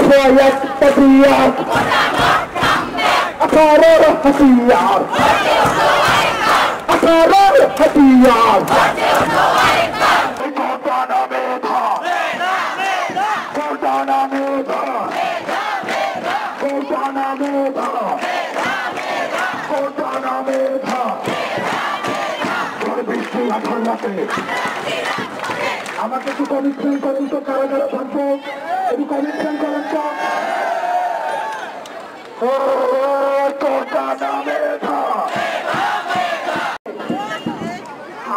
হতিয়ার আঠারোর হতিয়ার আঠারোর হতিয়ার আমাকে একটু কমিটমেন্ট করুন তো কারাগারে থাকবো একটু কমিটমেন্ট করেন তো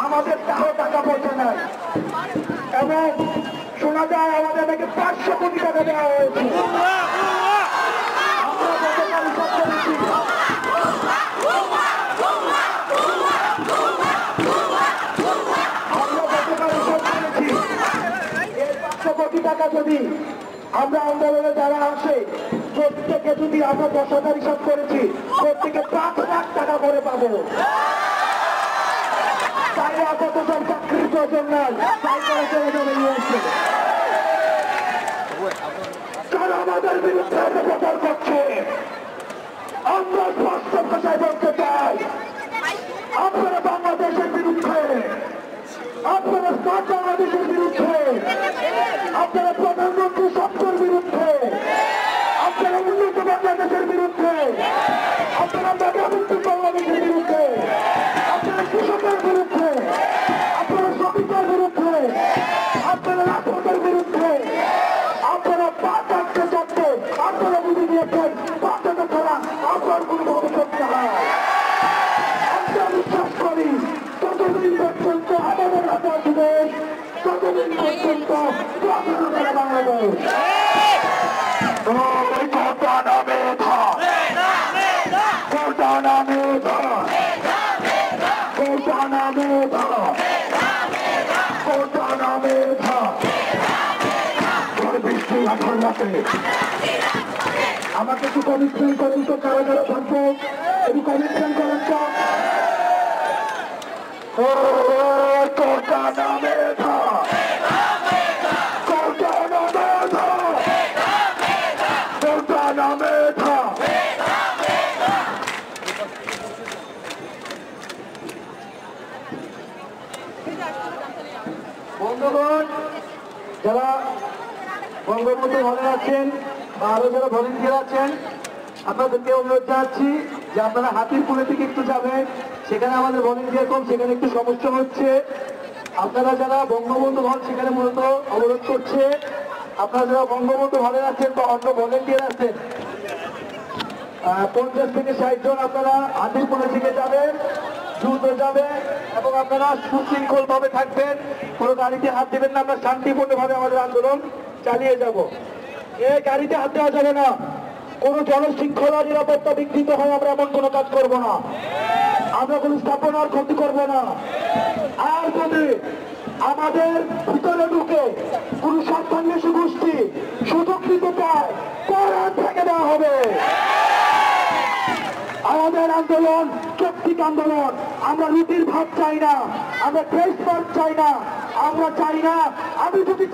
আমাদের তাও টাকা পয়সা নাই এবং শোনা যায় আমাদের নাকি 500 কোটি টাকা দেওয়া হয়েছে টাকা যদি আমরা আন্দোলনে যারা আসে প্রত্যেকে যদি আমরা 10,000 হিসাব করেছি প্রত্যেকে 5 লাখ টাকা করে পাবো তাই কতজন চাকরির প্রয়োজন নাই তাই করে চলে যাবে তারা আমাদের বিরুদ্ধে প্রচার করছে আমরা স্পষ্ট ভাষায় বলতে চাই আপনারা বাংলাদেশের বিরুদ্ধে আপনারা বাংলাদেশের বিরুদ্ধে আপনারা প্রধানমন্ত্রী সবচের বিরুদ্ধে আপনারা উন্নত বাংলাদেশের বিরুদ্ধে আপনারা মেধাবৃত্তি বাংলাদেশের বিরুদ্ধে আপনারা কৃষকের বিরুদ্ধে আপনারা শ্রমিকের বিরুদ্ধে আপনারা রাজপথের বিরুদ্ধে আপনারা পা চাটতে চাটতে আপনারা বুঝে দিয়েছেন পাঠাতে ছাড়া আপনার কোনো ভবিষ্যৎ হয় আমরা বিশ্বাস করি ততদিন পর্যন্ত আমাদের হাতে দেশ ততদিন পর্যন্ত বাংলাদেশ আমাকে একটু কমিটমেন্ট করুন তো কারাগারে থাকবো একটু কমিটমেন্ট করেন বন্ধুগণ যারা বঙ্গবন্ধু হলে আছেন বা আরো যারা ভলেন্টিয়ার আছেন আপনাদেরকে অনুরোধ জানাচ্ছি যে আপনারা হাতিরপুলের দিকে একটু যাবেন সেখানে আমাদের ভলেন্টিয়ার কম সেখানে একটু সমস্যা হচ্ছে আপনারা যারা বঙ্গবন্ধু হল সেখানে মূলত অবরোধ করছে আপনারা যারা বঙ্গবন্ধু হলে আছেন বা অন্য ভলেন্টিয়ার আছেন 50 থেকে 60 জন আপনারা হাতিরপুলের দিকে যাবেন দ্রুত যাবেন এবং আপনারা সুশৃঙ্খল ভাবে থাকবেন কোনো গাড়িতে হাত দেবেন না আমরা শান্তিপূর্ণভাবে আমাদের আন্দোলন চালিয়ে যাব এই গাড়িতে হাত দেওয়া যাবে না কোনো জনশৃঙ্খলা নিরাপত্তা বিঘ্নিত হয় আমরা এমন কোনো কাজ করব না আমরা কোনো স্থাপনার ক্ষতি করব না আর যদি আমাদের ভিতরে ঢুকে কোন সন্ত্রাসী গোষ্ঠী সুযোগ দিতে চায় কোরআন থেকে দেওয়া হবে আমাদের আন্দোলন যৌক্তিক আন্দোলন আমরা রুটির ভাত চাই না আমরা ফেস চাই না আমরা চাই না আমি যদি